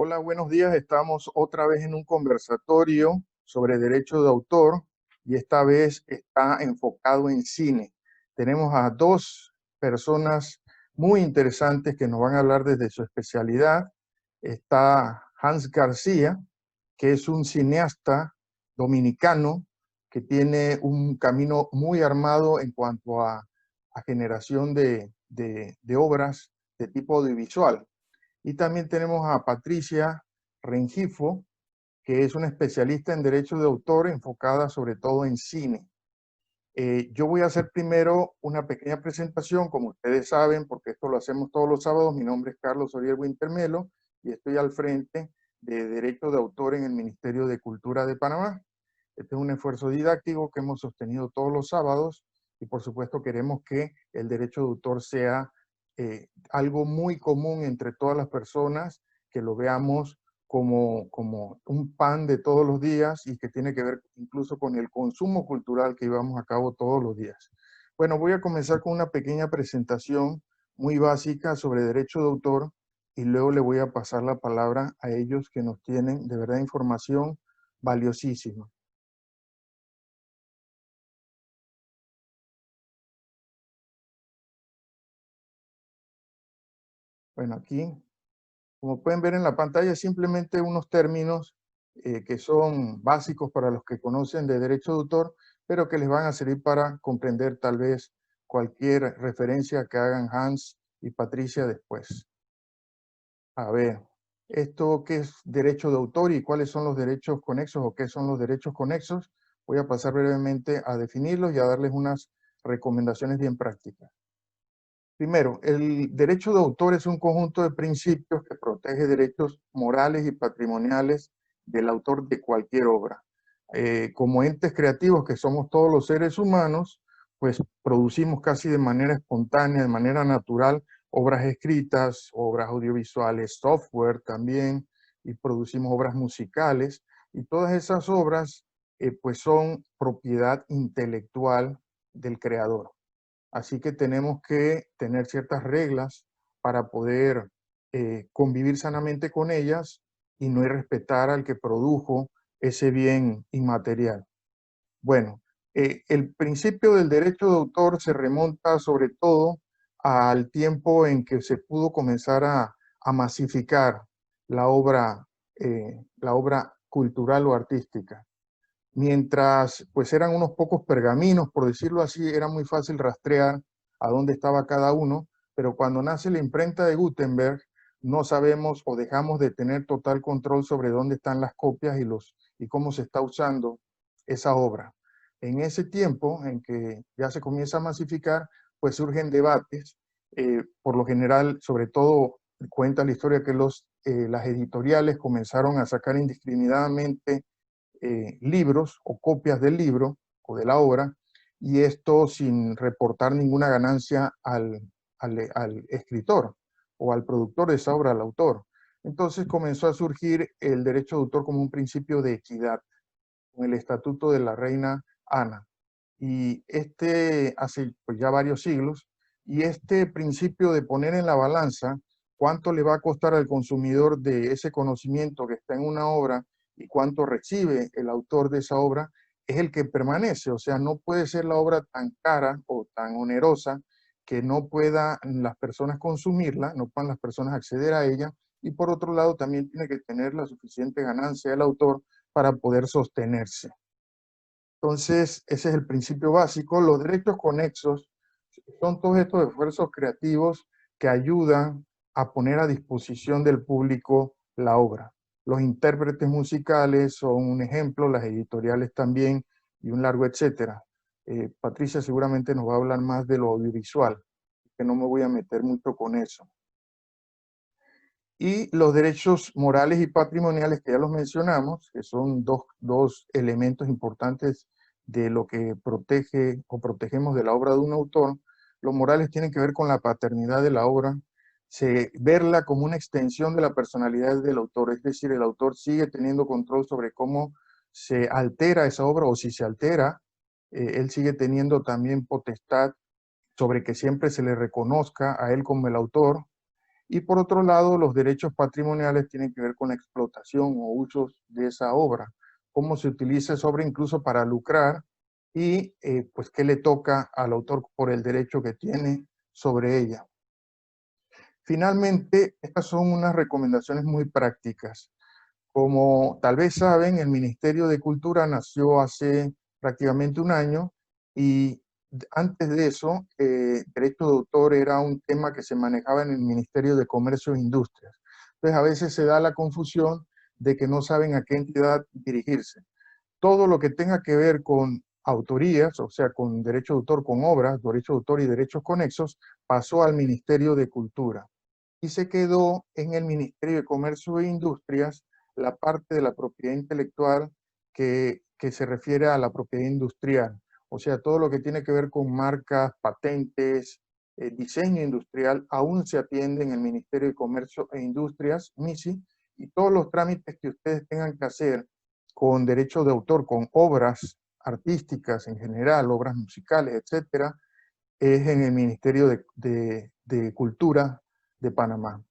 Hola, buenos días. Estamos otra vez en un conversatorio sobre derecho de autor y esta vez está enfocado en cine. Tenemos a dos personas muy interesantes que nos van a hablar desde su especialidad. Está Hans García, que es un cineasta dominicano que tiene un camino muy armado en cuanto a generación de obras de tipo audiovisual. Y también tenemos a Patricia Rengifo, que es una especialista en derechos de autor enfocada sobre todo en cine. Yo voy a hacer primero una pequeña presentación, como ustedes saben, porque esto lo hacemos todos los sábados. Mi nombre es Carlos Oriel Wintermelo y estoy al frente de Derecho de Autor en el Ministerio de Cultura de Panamá. Este es un esfuerzo didáctico que hemos sostenido todos los sábados y por supuesto queremos que el derecho de autor sea algo muy común entre todas las personas, que lo veamos como un pan de todos los días y que tiene que ver incluso con el consumo cultural que llevamos a cabo todos los días. Bueno, voy a comenzar con una pequeña presentación muy básica sobre derecho de autor y luego le voy a pasar la palabra a ellos que nos tienen de verdad información valiosísima. Bueno, aquí, como pueden ver en la pantalla, simplemente unos términos que son básicos para los que conocen de derecho de autor, pero que les van a servir para comprender tal vez cualquier referencia que hagan Hans y Patricia después. A ver, ¿esto qué es derecho de autor y cuáles son los derechos conexos o qué son los derechos conexos? Voy a pasar brevemente a definirlos y a darles unas recomendaciones bien prácticas. Primero, el derecho de autor es un conjunto de principios que protege derechos morales y patrimoniales del autor de cualquier obra. Como entes creativos que somos todos los seres humanos, pues producimos casi de manera espontánea, de manera natural, obras escritas, obras audiovisuales, software también, y producimos obras musicales, y todas esas obras pues son propiedad intelectual del creador. Así que tenemos que tener ciertas reglas para poder convivir sanamente con ellas y no irrespetar al que produjo ese bien inmaterial. Bueno, el principio del derecho de autor se remonta sobre todo al tiempo en que se pudo comenzar a masificar la obra cultural o artística. Mientras pues eran unos pocos pergaminos, por decirlo así, era muy fácil rastrear a dónde estaba cada uno, pero cuando nace la imprenta de Gutenberg, no sabemos o dejamos de tener total control sobre dónde están las copias y cómo se está usando esa obra. En ese tiempo en que ya se comienza a masificar, pues surgen debates, por lo general, sobre todo cuenta la historia que las editoriales comenzaron a sacar indiscriminadamente libros o copias del libro o de la obra, y esto sin reportar ninguna ganancia al escritor o al productor de esa obra, al autor. Entonces comenzó a surgir el derecho de autor como un principio de equidad, con el estatuto de la reina Ana. Y hace pues, ya varios siglos, y este principio de poner en la balanza cuánto le va a costar al consumidor de ese conocimiento que está en una obra y cuánto recibe el autor de esa obra, es el que permanece. O sea, no puede ser la obra tan cara o tan onerosa que no puedan las personas consumirla, no puedan las personas acceder a ella, y por otro lado también tiene que tener la suficiente ganancia del autor para poder sostenerse. Entonces, ese es el principio básico. Los derechos conexos son todos estos esfuerzos creativos que ayudan a poner a disposición del público la obra. Los intérpretes musicales son un ejemplo, las editoriales también, y un largo etcétera. Patricia seguramente nos va a hablar más de lo audiovisual, que no me voy a meter mucho con eso. Y los derechos morales y patrimoniales, que ya los mencionamos, que son dos elementos importantes de lo que protege o protegemos de la obra de un autor. Los morales tienen que ver con la paternidad de la obra, verla como una extensión de la personalidad del autor, es decir, el autor sigue teniendo control sobre cómo se altera esa obra, o si se altera, él sigue teniendo también potestad sobre que siempre se le reconozca a él como el autor, Y por otro lado, los derechos patrimoniales tienen que ver con la explotación o usos de esa obra, cómo se utiliza esa obra incluso para lucrar y pues qué le toca al autor por el derecho que tiene sobre ella. Finalmente, estas son unas recomendaciones muy prácticas. Como tal vez saben, el Ministerio de Cultura nació hace prácticamente un año y antes de eso, derecho de autor era un tema que se manejaba en el Ministerio de Comercio e Industrias. Entonces, a veces se da la confusión de que no saben a qué entidad dirigirse. Todo lo que tenga que ver con autorías, o sea, con derecho de autor, con obras, derecho de autor y derechos conexos, pasó al Ministerio de Cultura y se quedó en el Ministerio de Comercio e Industrias la parte de la propiedad intelectual que se refiere a la propiedad industrial. O sea, todo lo que tiene que ver con marcas, patentes, diseño industrial, aún se atiende en el Ministerio de Comercio e Industrias, MISI, y todos los trámites que ustedes tengan que hacer con derecho de autor, con obras artísticas en general, obras musicales, etcétera, es en el Ministerio de Cultura de Panamá.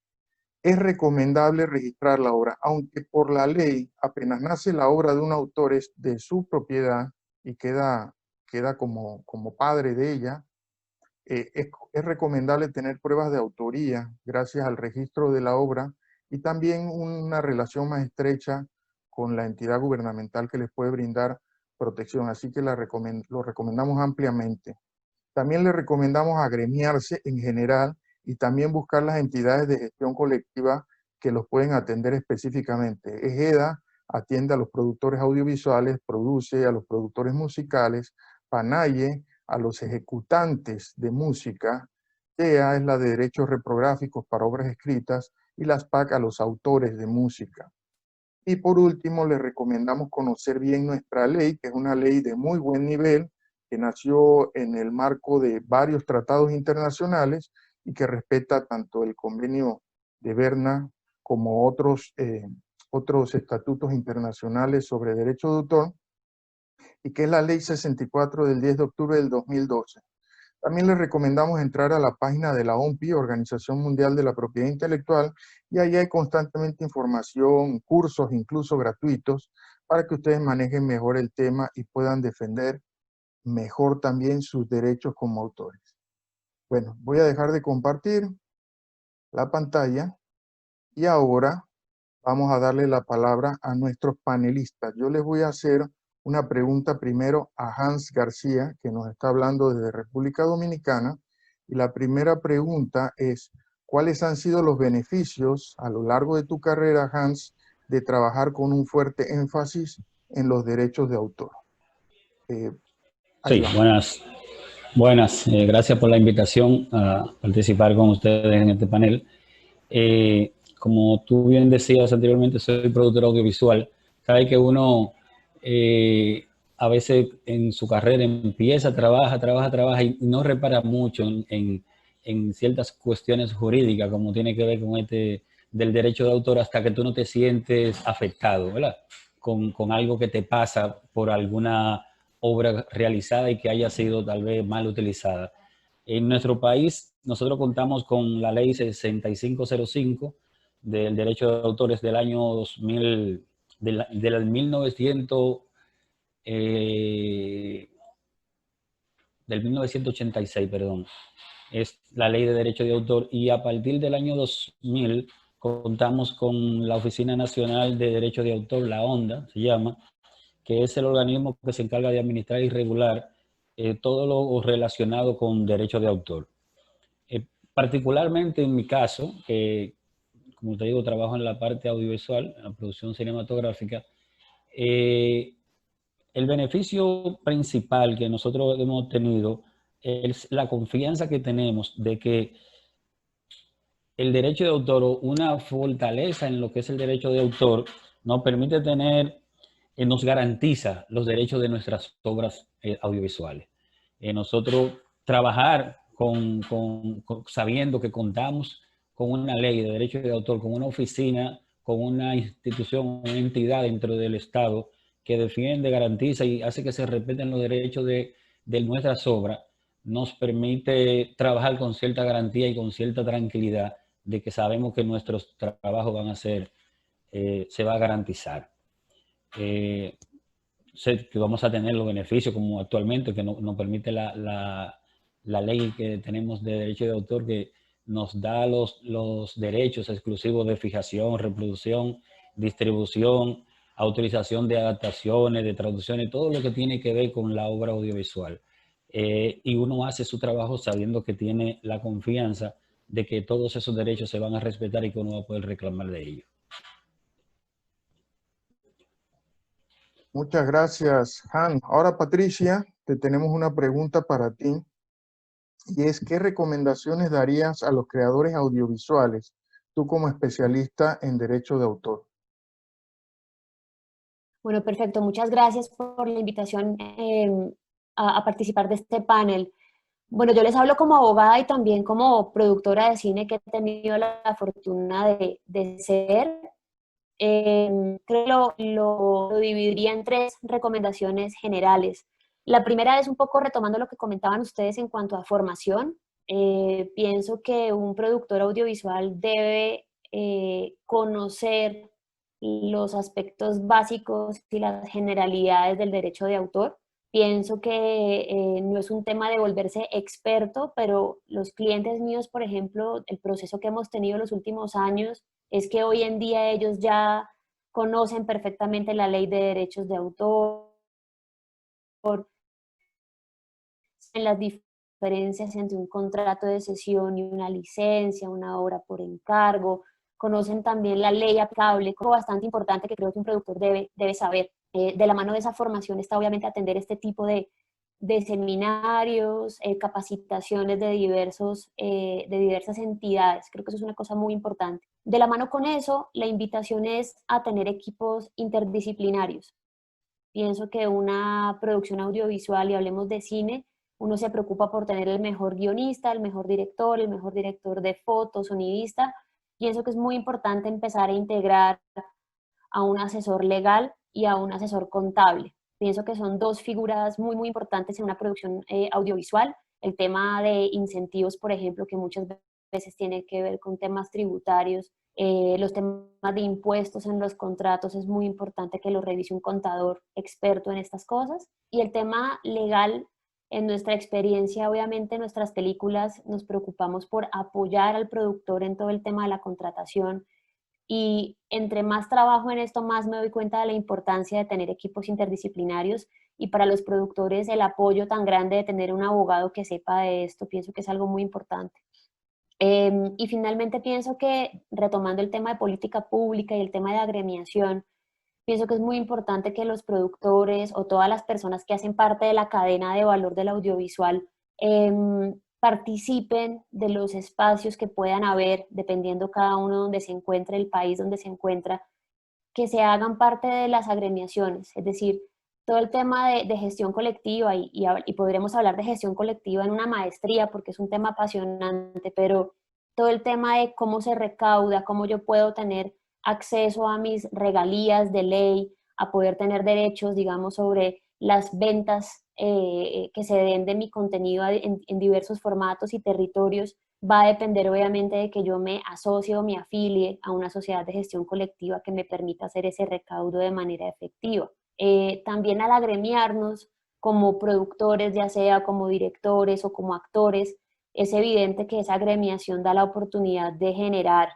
Es recomendable registrar la obra, aunque por la ley, apenas nace la obra de un autor es de su propiedad y queda como padre de ella, es recomendable tener pruebas de autoría gracias al registro de la obra y también una relación más estrecha con la entidad gubernamental que les puede brindar protección. Así que lo recomendamos ampliamente. También le recomendamos agremiarse en general y también buscar las entidades de gestión colectiva que los pueden atender específicamente. EGEDA atiende a los productores audiovisuales, produce a los productores musicales, PANAYE a los ejecutantes de música, TEA es la de derechos reprográficos para obras escritas y las PAC a los autores de música. Y por último, les recomendamos conocer bien nuestra ley, que es una ley de muy buen nivel, que nació en el marco de varios tratados internacionales y que respeta tanto el convenio de Berna como otros estatutos internacionales sobre derecho de autor, y que es la Ley 64 del 10 de octubre del 2012. También les recomendamos entrar a la página de la OMPI, Organización Mundial de la Propiedad Intelectual, y ahí hay constantemente información, cursos incluso gratuitos, para que ustedes manejen mejor el tema y puedan defender mejor también sus derechos como autores. Bueno, voy a dejar de compartir la pantalla y ahora vamos a darle la palabra a nuestros panelistas. Yo les voy a hacer una pregunta primero a Hans García, que nos está hablando desde República Dominicana. Y la primera pregunta es, ¿cuáles han sido los beneficios a lo largo de tu carrera, Hans, de trabajar con un fuerte énfasis en los derechos de autor? Ahí Sí, vamos. buenas. Gracias por la invitación a participar con ustedes en este panel. Como tú bien decías anteriormente, soy productor audiovisual. Sabes que uno a veces en su carrera empieza, trabaja y no repara mucho en ciertas cuestiones jurídicas, como tiene que ver con del derecho de autor, hasta que tú no te sientes afectado, ¿verdad? Con algo que te pasa por alguna obra realizada y que haya sido tal vez mal utilizada. En nuestro país, nosotros contamos con la ley 6505 del derecho de autores del año 2000, del 1900, del 1986, perdón. Es la ley de derecho de autor y a partir del año 2000 contamos con la Oficina Nacional de Derecho de Autor, la ONDA se llama, que es el organismo que se encarga de administrar y regular todo lo relacionado con derecho de autor. Particularmente en mi caso, que como te digo, trabajo en la parte audiovisual, en la producción cinematográfica, el beneficio principal que nosotros hemos tenido es la confianza que tenemos de que el derecho de autor o una fortaleza en lo que es el derecho de autor nos permite tener, nos garantiza los derechos de nuestras obras audiovisuales. Nosotros trabajar sabiendo que contamos con una ley de derecho de autor, con una oficina, con una institución, una entidad dentro del Estado que defiende, garantiza y hace que se respeten los derechos de nuestras obras, nos permite trabajar con cierta garantía y con cierta tranquilidad de que sabemos que nuestros trabajos van a ser, se va a garantizar. Sé que vamos a tener los beneficios como actualmente que nos permite la ley que tenemos de derecho de autor, que nos da los derechos exclusivos de fijación, reproducción, distribución, autorización de adaptaciones, de traducciones, todo lo que tiene que ver con la obra audiovisual. Y uno hace su trabajo sabiendo que tiene la confianza de que todos esos derechos se van a respetar y que uno va a poder reclamar de ellos. Muchas gracias, Han. Ahora, Patricia, te tenemos una pregunta para ti, y es, ¿qué recomendaciones darías a los creadores audiovisuales, tú como especialista en derecho de autor? Bueno, perfecto. Muchas gracias por la invitación a participar de este panel. Bueno, yo les hablo como abogada y también como productora de cine que he tenido la fortuna de ser. Creo que lo dividiría en tres recomendaciones generales. La primera es un poco retomando lo que comentaban ustedes en cuanto a formación. Pienso que un productor audiovisual debe conocer los aspectos básicos y las generalidades del derecho de autor. Pienso que no es un tema de volverse experto, pero los clientes míos, por ejemplo, el proceso que hemos tenido los últimos años es que hoy en día ellos ya conocen perfectamente la ley de derechos de autor, en las diferencias entre un contrato de cesión y una licencia, una obra por encargo, conocen también la ley aplicable, como bastante importante que creo que un productor debe saber. De la mano de esa formación está obviamente atender este tipo de seminarios, capacitaciones de diversas entidades. Creo que eso es una cosa muy importante. De la mano con eso, la invitación es a tener equipos interdisciplinarios. Pienso que una producción audiovisual, y hablemos de cine, uno se preocupa por tener el mejor guionista, el mejor director de foto, sonidista. Pienso que es muy importante empezar a integrar a un asesor legal y a un asesor contable. Pienso que son dos figuras muy, muy importantes en una producción audiovisual. El tema de incentivos, por ejemplo, que muchas veces tiene que ver con temas tributarios, los temas de impuestos en los contratos, es muy importante que lo revise un contador experto en estas cosas. Y el tema legal, en nuestra experiencia, obviamente, en nuestras películas nos preocupamos por apoyar al productor en todo el tema de la contratación, y entre más trabajo en esto, más me doy cuenta de la importancia de tener equipos interdisciplinarios, y para los productores el apoyo tan grande de tener un abogado que sepa de esto, pienso que es algo muy importante. Y finalmente pienso que, retomando el tema de política pública y el tema de agremiación, pienso que es muy importante que los productores o todas las personas que hacen parte de la cadena de valor del audiovisual participen de los espacios que puedan haber, dependiendo cada uno donde se encuentre, el país donde se encuentra, que se hagan parte de las agremiaciones. Es decir, todo el tema de gestión colectiva, y podremos hablar de gestión colectiva en una maestría porque es un tema apasionante, pero todo el tema de cómo se recauda, cómo yo puedo tener acceso a mis regalías de ley, a poder tener derechos, digamos, sobre las ventas que se den de mi contenido en diversos formatos y territorios, va a depender obviamente de que yo me asocie o me afilie a una sociedad de gestión colectiva que me permita hacer ese recaudo de manera efectiva. También al agremiarnos como productores, ya sea como directores o como actores, es evidente que esa agremiación da la oportunidad de generar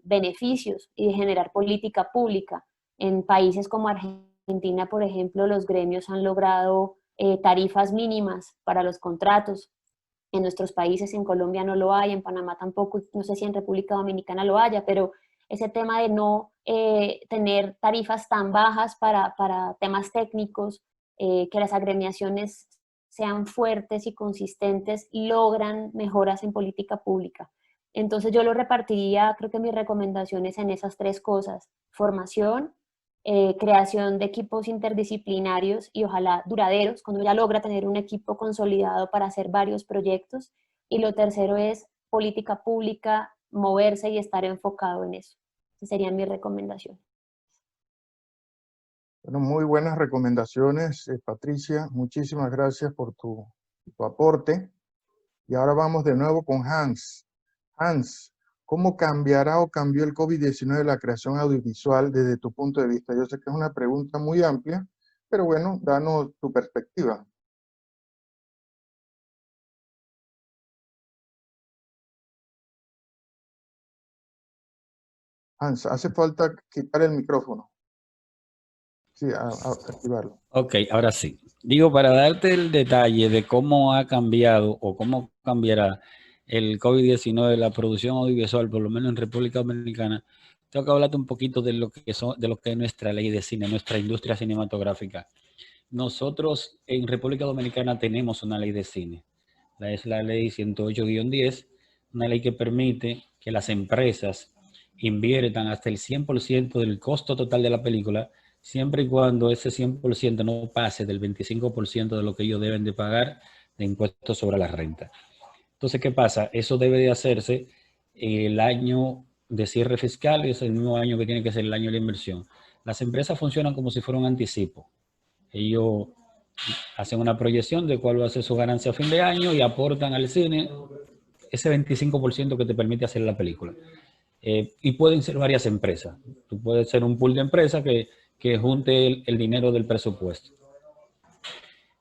beneficios y de generar política pública. En países como Argentina, por ejemplo, los gremios han logrado tarifas mínimas para los contratos. En nuestros países, en Colombia no lo hay, en Panamá tampoco, no sé si en República Dominicana lo haya, pero ese tema de no tener tarifas tan bajas para temas técnicos, que las agremiaciones sean fuertes y consistentes, logran mejoras en política pública. Entonces yo lo repartiría, creo que mis recomendaciones en esas tres cosas: formación, creación de equipos interdisciplinarios y ojalá duraderos, cuando ya logra tener un equipo consolidado para hacer varios proyectos. Y lo tercero es política pública, moverse y estar enfocado en eso. Esas serían mis recomendaciones. Bueno, muy buenas recomendaciones, Patricia. Muchísimas gracias por tu aporte. Y ahora vamos de nuevo con Hans. Hans, ¿Cómo cambiará o cambió el COVID-19 la creación audiovisual desde tu punto de vista? Yo sé que es una pregunta muy amplia, pero bueno, danos tu perspectiva. Hans, hace falta quitar el micrófono. Sí, activarlo. Ok, ahora sí. Digo, para darte el detalle de cómo ha cambiado o cómo cambiará el COVID-19 la producción audiovisual, por lo menos en República Dominicana, tengo que hablarte un poquito de lo que es nuestra ley de cine, nuestra industria cinematográfica. Nosotros en República Dominicana tenemos una ley de cine. Es la ley 108-10, una ley que permite que las empresas inviertan hasta el 100% del costo total de la película, siempre y cuando ese 100% no pase del 25% de lo que ellos deben de pagar de impuestos sobre la renta. Entonces, ¿qué pasa? Eso debe de hacerse el año de cierre fiscal, y es el mismo año que tiene que ser el año de la inversión. Las empresas funcionan como si fuera un anticipo. Ellos hacen una proyección de cuál va a ser su ganancia a fin de año y aportan al cine ese 25% que te permite hacer la película. Y pueden ser varias empresas. Tú puedes ser un pool de empresas que junte el dinero del presupuesto.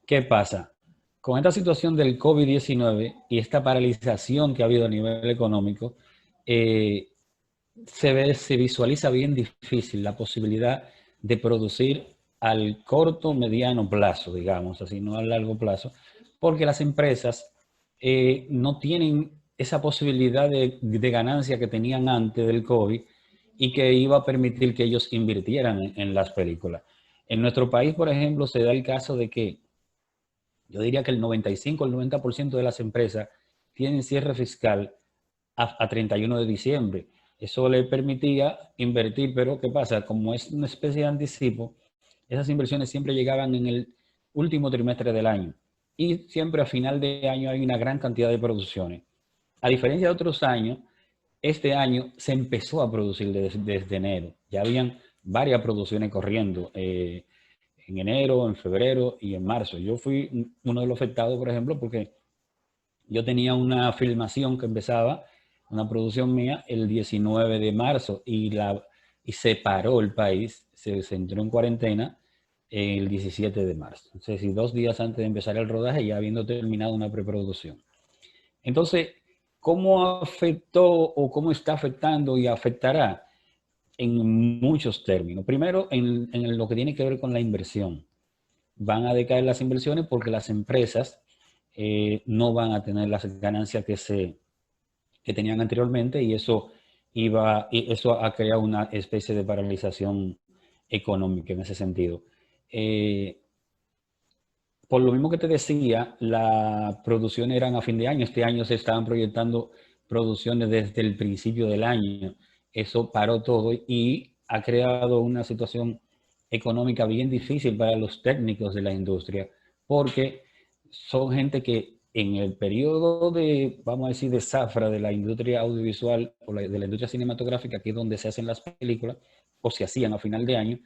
¿Qué pasa? Con esta situación del COVID-19 y esta paralización que ha habido a nivel económico, se visualiza bien difícil la posibilidad de producir al corto, mediano plazo, digamos así, no a largo plazo, porque las empresas no tienen esa posibilidad de ganancia que tenían antes del COVID y que iba a permitir que ellos invirtieran en las películas. En nuestro país, por ejemplo, se da el caso de que yo diría que el 95 o el 90% de las empresas tienen cierre fiscal a 31 de diciembre. Eso le permitía invertir, pero ¿qué pasa? Como es una especie de anticipo, esas inversiones siempre llegaban en el último trimestre del año. Y siempre a final de año hay una gran cantidad de producciones. A diferencia de otros años, este año se empezó a producir desde enero. Ya habían varias producciones corriendo en enero, en febrero y en marzo. Yo fui uno de los afectados, por ejemplo, porque yo tenía una filmación que empezaba, una producción mía, el 19 de marzo y se paró el país, se entró en cuarentena el 17 de marzo. Entonces, 2 días antes de empezar el rodaje, ya habiendo terminado una preproducción. Entonces, ¿cómo afectó o cómo está afectando y afectará? En muchos términos. Primero, en lo que tiene que ver con la inversión. Van a decaer las inversiones porque las empresas no van a tener las ganancias que tenían anteriormente y eso ha creado una especie de paralización económica en ese sentido. Por lo mismo que te decía, las producciones eran a fin de año. Este año se estaban proyectando producciones desde el principio del año. Eso paró todo y ha creado una situación económica bien difícil para los técnicos de la industria, porque son gente que en el periodo de, vamos a decir, de zafra de la industria audiovisual o de la industria cinematográfica, que es donde se hacen las películas, o se hacían a final de año,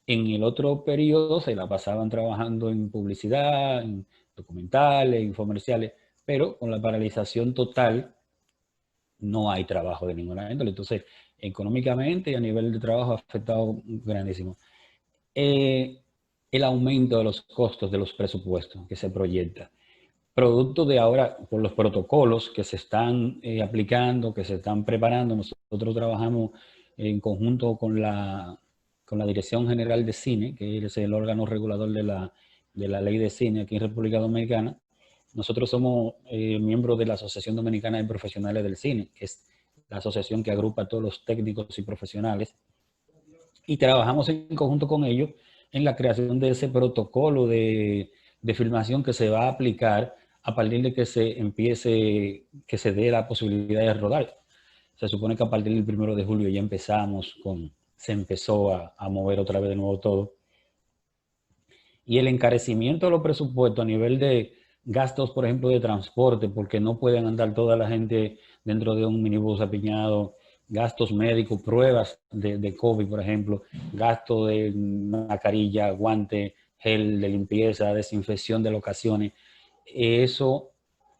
en el otro periodo se la pasaban trabajando en publicidad, en documentales, infomerciales, pero con la paralización total no hay trabajo de ninguna índole. Entonces, económicamente y a nivel de trabajo ha afectado grandísimo. El aumento de los costos de los presupuestos que se proyecta. Producto de ahora, por los protocolos que se están aplicando, que se están preparando, nosotros trabajamos en conjunto con la Dirección General de Cine, que es el órgano regulador de la ley de cine aquí en República Dominicana. Nosotros somos miembros de la Asociación Dominicana de Profesionales del Cine, que es la asociación que agrupa a todos los técnicos y profesionales, y trabajamos en conjunto con ellos en la creación de ese protocolo de filmación que se va a aplicar a partir de que se dé la posibilidad de rodar. Se supone que a partir del 1 de julio ya se empezó a mover otra vez de nuevo todo. Y el encarecimiento de los presupuestos a nivel de gastos, por ejemplo, de transporte, porque no pueden andar toda la gente dentro de un minibús apiñado, gastos médicos, pruebas de COVID, por ejemplo, gasto de mascarilla, guante, gel de limpieza, desinfección de locaciones. Eso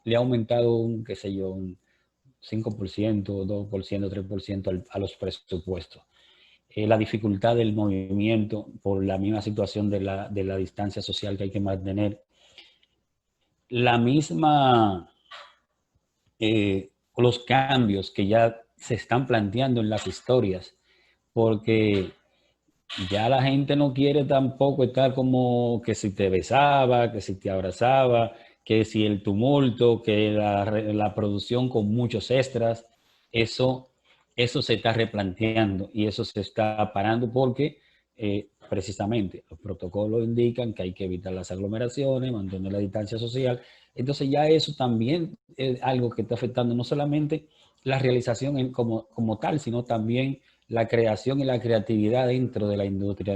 le ha aumentado qué sé yo, un 5%, 2%, 3% a los presupuestos. La dificultad del movimiento por la misma situación de la distancia social que hay que mantener. La misma, los cambios que ya se están planteando en las historias, porque ya la gente no quiere tampoco estar como que si te besaba, que si te abrazaba, que si el tumulto, que la producción con muchos extras, eso se está replanteando y eso se está parando porque precisamente los protocolos indican que hay que evitar las aglomeraciones, mantener la distancia social. Entonces ya eso también es algo que está afectando no solamente la realización como tal, sino también la creación y la creatividad dentro de la industria,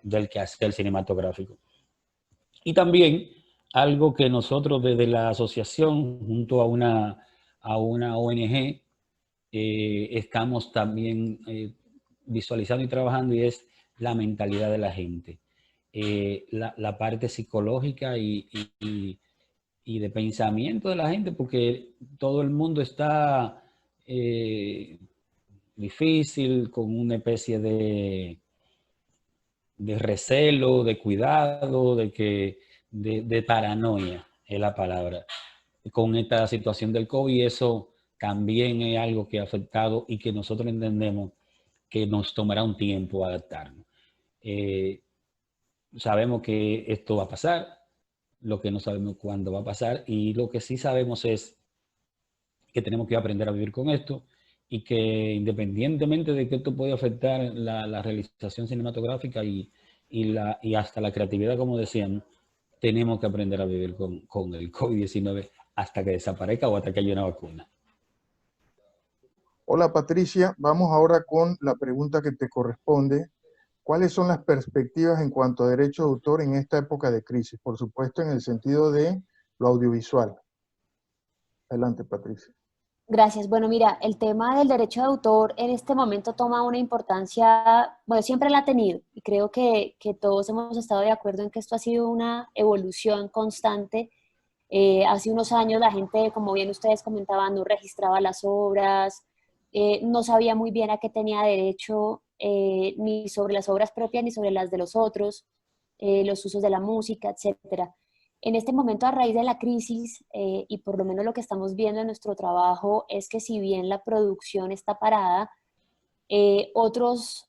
del quehacer cinematográfico. Y también algo que nosotros desde la asociación, junto a una ONG, estamos también visualizando y trabajando, y es la mentalidad de la gente. La parte psicológica y de pensamiento de la gente, porque todo el mundo está difícil, con una especie de recelo, de cuidado, de paranoia, es la palabra, con esta situación del COVID. Eso también es algo que ha afectado y que nosotros entendemos que nos tomará un tiempo adaptarnos. Sabemos que esto va a pasar, lo que no sabemos cuándo va a pasar, y lo que sí sabemos es que tenemos que aprender a vivir con esto, y que independientemente de que esto puede afectar la realización cinematográfica y hasta la creatividad, como decían, tenemos que aprender a vivir con el COVID-19 hasta que desaparezca o hasta que haya una vacuna. Hola Patricia, vamos ahora con la pregunta que te corresponde. ¿Cuáles son las perspectivas en cuanto a derecho de autor en esta época de crisis? Por supuesto, en el sentido de lo audiovisual. Adelante, Patricia. Gracias. Bueno, mira, el tema del derecho de autor en este momento toma una importancia, bueno, siempre la ha tenido, y creo que todos hemos estado de acuerdo en que esto ha sido una evolución constante. Hace unos años la gente, como bien ustedes comentaban, no registraba las obras, no sabía muy bien a qué tenía derecho, ni sobre las obras propias ni sobre las de los otros, los usos de la música, etcétera. En este momento, a raíz de la crisis, y por lo menos lo que estamos viendo en nuestro trabajo, es que si bien la producción está parada, otros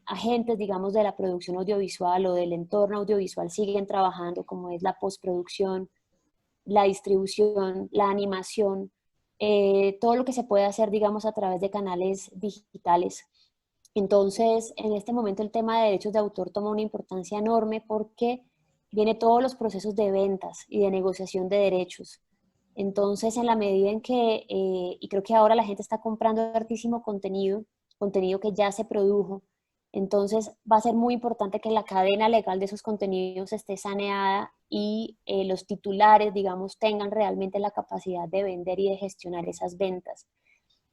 agentes, digamos, de la producción audiovisual o del entorno audiovisual siguen trabajando, como es la postproducción, la distribución, la animación, todo lo que se puede hacer, digamos, a través de canales digitales. Entonces, en este momento el tema de derechos de autor toma una importancia enorme porque viene todos los procesos de ventas y de negociación de derechos. Entonces, en la medida en que, y creo que ahora la gente está comprando hartísimo contenido que ya se produjo, entonces va a ser muy importante que la cadena legal de esos contenidos esté saneada y los titulares, digamos, tengan realmente la capacidad de vender y de gestionar esas ventas.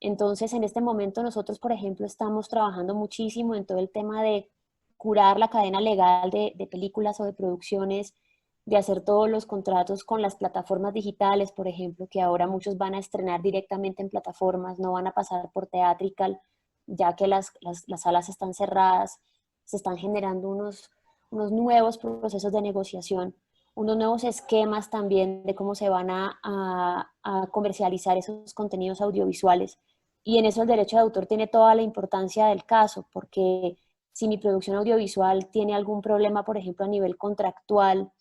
Entonces, en este momento nosotros, por ejemplo, estamos trabajando muchísimo en todo el tema de curar la cadena legal de películas o de producciones, de hacer todos los contratos con las plataformas digitales, por ejemplo, que ahora muchos van a estrenar directamente en plataformas, no van a pasar por Theatrical, ya que las salas están cerradas, se están generando unos nuevos procesos de negociación, unos nuevos esquemas también de cómo se van a comercializar esos contenidos audiovisuales. Y en eso el derecho de autor tiene toda la importancia del caso, porque si mi producción audiovisual tiene algún problema, por ejemplo, a nivel contractual,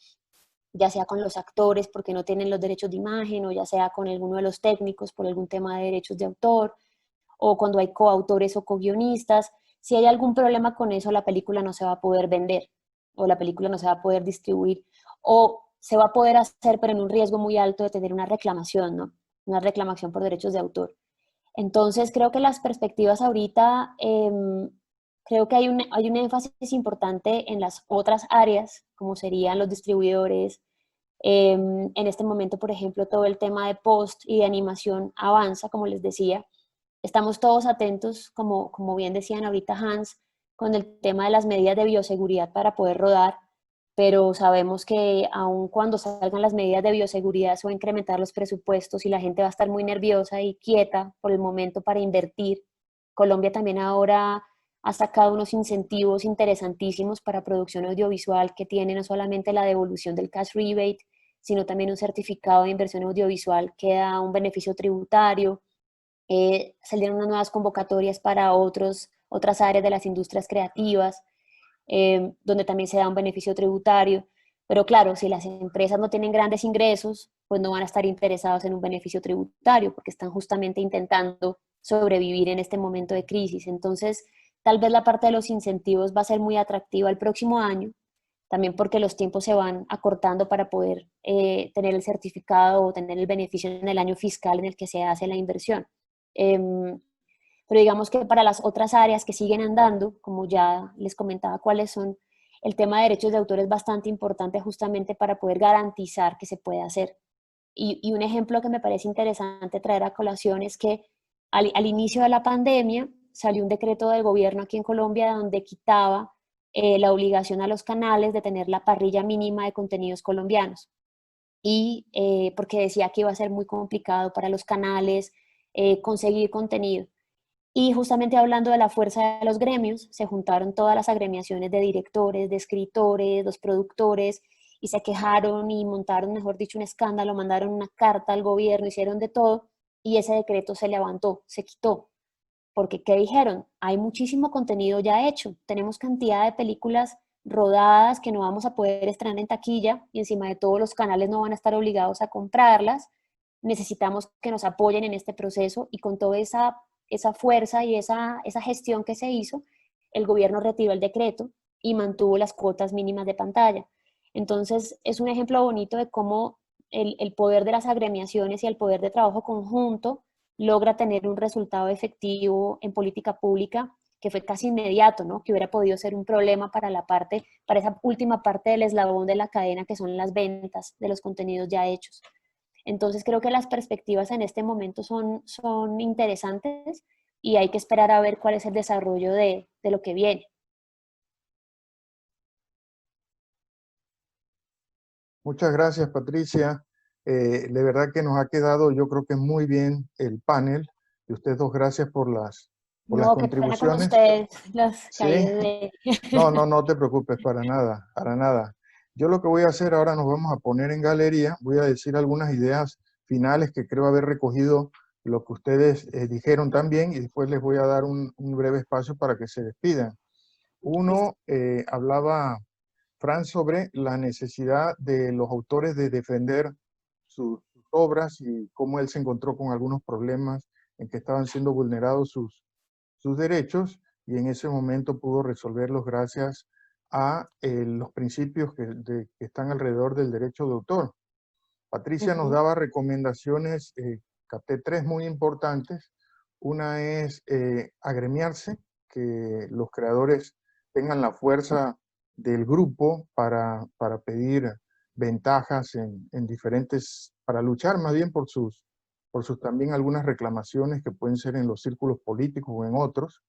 ya sea con los actores porque no tienen los derechos de imagen, o ya sea con alguno de los técnicos por algún tema de derechos de autor, o cuando hay coautores o co-guionistas, si hay algún problema con eso, la película no se va a poder vender, o la película no se va a poder distribuir, o se va a poder hacer, pero en un riesgo muy alto de tener una reclamación, ¿no? Una reclamación por derechos de autor. Entonces, creo que las perspectivas ahorita, creo que hay un énfasis importante en las otras áreas, como serían los distribuidores. En este momento, por ejemplo, todo el tema de post y de animación avanza, como les decía. Estamos todos atentos, como bien decían ahorita Hans, con el tema de las medidas de bioseguridad para poder rodar. pero sabemos que aun cuando salgan las medidas de bioseguridad se va a incrementar los presupuestos y la gente va a estar muy nerviosa y quieta por el momento para invertir. Colombia también ahora ha sacado unos incentivos interesantísimos para producción audiovisual que tiene no solamente la devolución del cash rebate, sino también un certificado de inversión audiovisual que da un beneficio tributario. Salieron unas nuevas convocatorias para otras áreas de las industrias creativas, donde también se da un beneficio tributario. Pero claro, si las empresas no tienen grandes ingresos, pues no van a estar interesados en un beneficio tributario porque están justamente intentando sobrevivir en este momento de crisis. Entonces, tal vez la parte de los incentivos va a ser muy atractiva el próximo año, también porque los tiempos se van acortando para poder tener el certificado o tener el beneficio en el año fiscal en el que se hace la inversión. Pero digamos que para las otras áreas que siguen andando, como ya les comentaba cuáles son, el tema de derechos de autor es bastante importante justamente para poder garantizar que se puede hacer. Y un ejemplo que me parece interesante traer a colación es que al inicio de la pandemia salió un decreto del gobierno aquí en Colombia donde quitaba la obligación a los canales de tener la parrilla mínima de contenidos colombianos. Y porque decía que iba a ser muy complicado para los canales conseguir contenido. Y justamente hablando de la fuerza de los gremios, se juntaron todas las agremiaciones de directores, de escritores, los productores, y se quejaron y montaron, mejor dicho, un escándalo, mandaron una carta al gobierno, hicieron de todo, y ese decreto se levantó, se quitó. Porque, ¿qué dijeron? Hay muchísimo contenido ya hecho, tenemos cantidad de películas rodadas que no vamos a poder estrenar en taquilla, y encima de todo los canales no van a estar obligados a comprarlas. Necesitamos que nos apoyen en este proceso, y con toda esa fuerza y esa gestión que se hizo, el gobierno retiró el decreto y mantuvo las cuotas mínimas de pantalla. Entonces, es un ejemplo bonito de cómo el poder de las agremiaciones y el poder de trabajo conjunto logra tener un resultado efectivo en política pública que fue casi inmediato, ¿no? Que hubiera podido ser un problema para esa última parte del eslabón de la cadena que son las ventas de los contenidos ya hechos. Entonces creo que las perspectivas en este momento son interesantes y hay que esperar a ver cuál es el desarrollo de lo que viene. Muchas gracias, Patricia. De verdad que nos ha quedado, yo creo que muy bien el panel. Y ustedes dos, gracias por las No, qué pena con contribuciones. ustedes, los Sí, caídos de... no, no, no te preocupes para nada, para nada. Yo lo que voy a hacer ahora, nos vamos a poner en galería, voy a decir algunas ideas finales que creo haber recogido lo que ustedes dijeron también, y después les voy a dar un breve espacio para que se despidan. Listo. Uno, hablaba Franz sobre la necesidad de los autores de defender sus obras y cómo él se encontró con algunos problemas en que estaban siendo vulnerados sus derechos, y en ese momento pudo resolverlos gracias a los principios que están alrededor del derecho de autor. Patricia nos Ujú. daba recomendaciones, capté tres muy importantes. Una es agremiarse, que los creadores tengan la fuerza del grupo para pedir ventajas en diferentes, para luchar más bien por sus también algunas reclamaciones que pueden ser en los círculos políticos o en otros.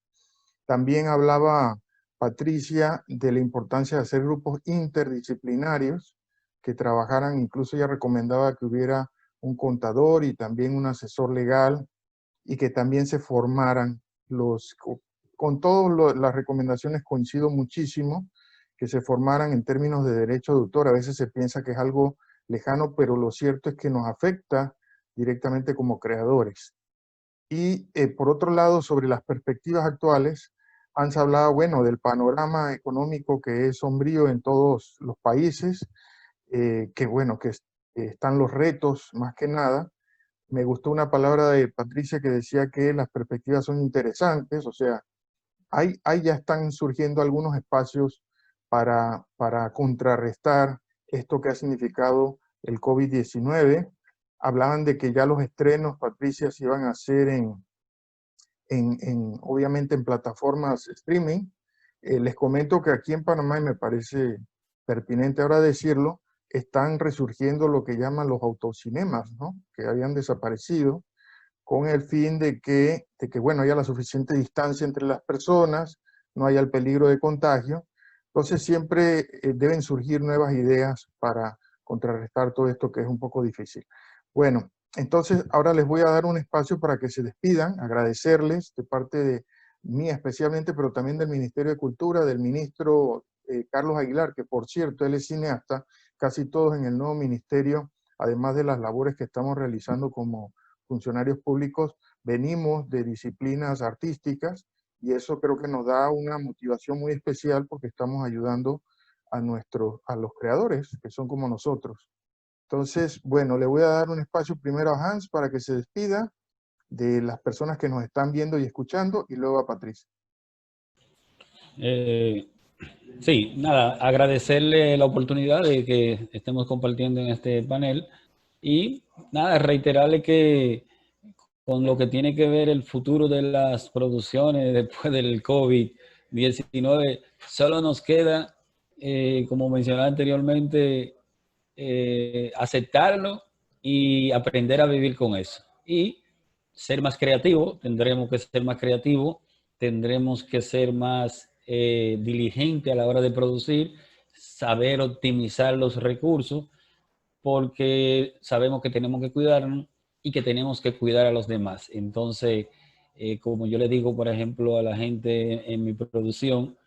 También hablaba Patricia de la importancia de hacer grupos interdisciplinarios que trabajaran, incluso ella recomendaba que hubiera un contador y también un asesor legal, y que también se formaran con todas las recomendaciones coincido muchísimo, que se formaran en términos de derecho de autor. A veces se piensa que es algo lejano, pero lo cierto es que nos afecta directamente como creadores. Y por otro lado, sobre las perspectivas actuales, Hans hablaba, bueno, del panorama económico que es sombrío en todos los países, que bueno, que están los retos más que nada. Me gustó una palabra de Patricia que decía que las perspectivas son interesantes, o sea, ahí ya están surgiendo algunos espacios para contrarrestar esto que ha significado el COVID-19. Hablaban de que ya los estrenos, Patricia, se iban a hacer obviamente en plataformas streaming. Les comento que aquí en Panamá, y me parece pertinente ahora decirlo, están resurgiendo lo que llaman los autocinemas, ¿no? Que habían desaparecido, con el fin de que bueno, haya la suficiente distancia entre las personas, no haya el peligro de contagio, Entonces siempre deben surgir nuevas ideas para contrarrestar todo esto que es un poco difícil. Bueno, entonces ahora les voy a dar un espacio para que se despidan, agradecerles de parte de mía especialmente, pero también del Ministerio de Cultura, del ministro Carlos Aguilar, que por cierto, él es cineasta, casi todos en el nuevo ministerio, además de las labores que estamos realizando como funcionarios públicos, venimos de disciplinas artísticas, y eso creo que nos da una motivación muy especial porque estamos ayudando a los creadores, que son como nosotros. Entonces, bueno, le voy a dar un espacio primero a Hans para que se despida de las personas que nos están viendo y escuchando, y luego a Patricia. Sí, nada, agradecerle la oportunidad de que estemos compartiendo en este panel y nada, reiterarle que con lo que tiene que ver el futuro de las producciones después del COVID-19, solo nos queda, como mencionaba anteriormente, aceptarlo y aprender a vivir con eso. Y ser más creativo, tendremos que ser más creativos, tendremos que ser más diligente a la hora de producir, saber optimizar los recursos, porque sabemos que tenemos que cuidarnos y que tenemos que cuidar a los demás. Entonces, como yo le digo, por ejemplo, a la gente en mi producción,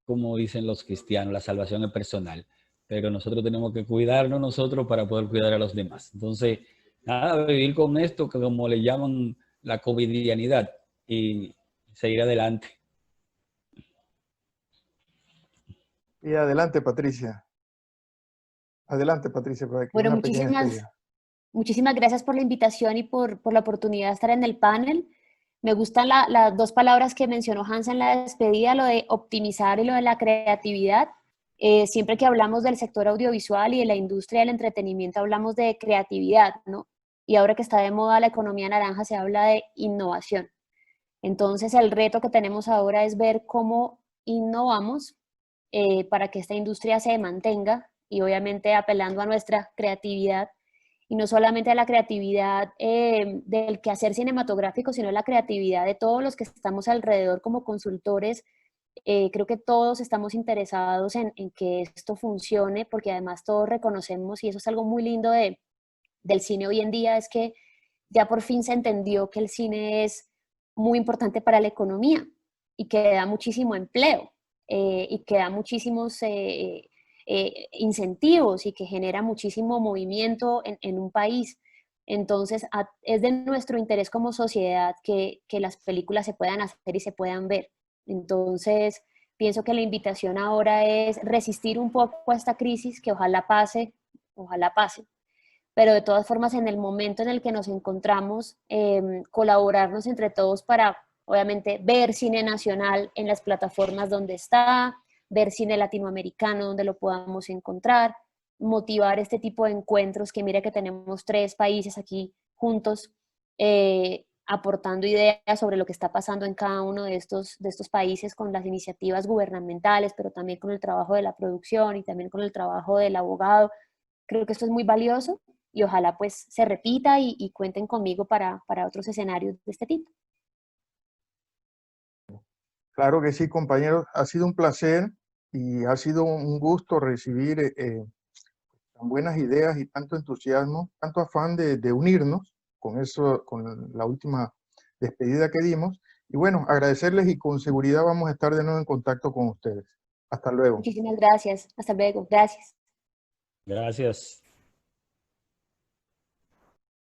como dicen los cristianos, la salvación es personal, pero nosotros tenemos que cuidarnos nosotros para poder cuidar a los demás. Entonces, nada, vivir con esto, que como le llaman la covidianidad, y seguir adelante. Y adelante, Patricia. Adelante, Patricia, para que Bueno, una pequeña despedida. muchísimas gracias por la invitación y por la oportunidad de estar en el panel. Me gustan las dos palabras que mencionó Hans en la despedida, lo de optimizar y lo de la creatividad. Siempre que hablamos del sector audiovisual y de la industria del entretenimiento, hablamos de creatividad, ¿no? Y ahora que está de moda la economía naranja, se habla de innovación. Entonces, el reto que tenemos ahora es ver cómo innovamos para que esta industria se mantenga y obviamente apelando a nuestra creatividad y no solamente a la creatividad del quehacer cinematográfico, sino la creatividad de todos los que estamos alrededor como consultores. Creo que todos estamos interesados en que esto funcione, porque además todos reconocemos, y eso es algo muy lindo del cine hoy en día, es que ya por fin se entendió que el cine es muy importante para la economía y que da muchísimo empleo y que da muchísimos incentivos y que genera muchísimo movimiento en un país. Entonces, es de nuestro interés como sociedad que las películas se puedan hacer y se puedan ver. Entonces, pienso que la invitación ahora es resistir un poco a esta crisis, que ojalá pase, pero de todas formas en el momento en el que nos encontramos, colaborarnos entre todos para, obviamente, ver cine nacional en las plataformas donde está, ver cine latinoamericano donde lo podamos encontrar, motivar este tipo de encuentros, que mira que tenemos 3 países aquí juntos, aportando ideas sobre lo que está pasando en cada uno de estos países con las iniciativas gubernamentales, pero también con el trabajo de la producción y también con el trabajo del abogado. Creo que esto es muy valioso y ojalá pues se repita y cuenten conmigo para otros escenarios de este tipo. Claro que sí, compañeros. Ha sido un placer y ha sido un gusto recibir tan buenas ideas y tanto entusiasmo, tanto afán de unirnos con eso, con la última despedida que dimos. Y bueno, agradecerles y con seguridad vamos a estar de nuevo en contacto con ustedes. Hasta luego. Muchísimas gracias. Hasta luego. Gracias. Gracias.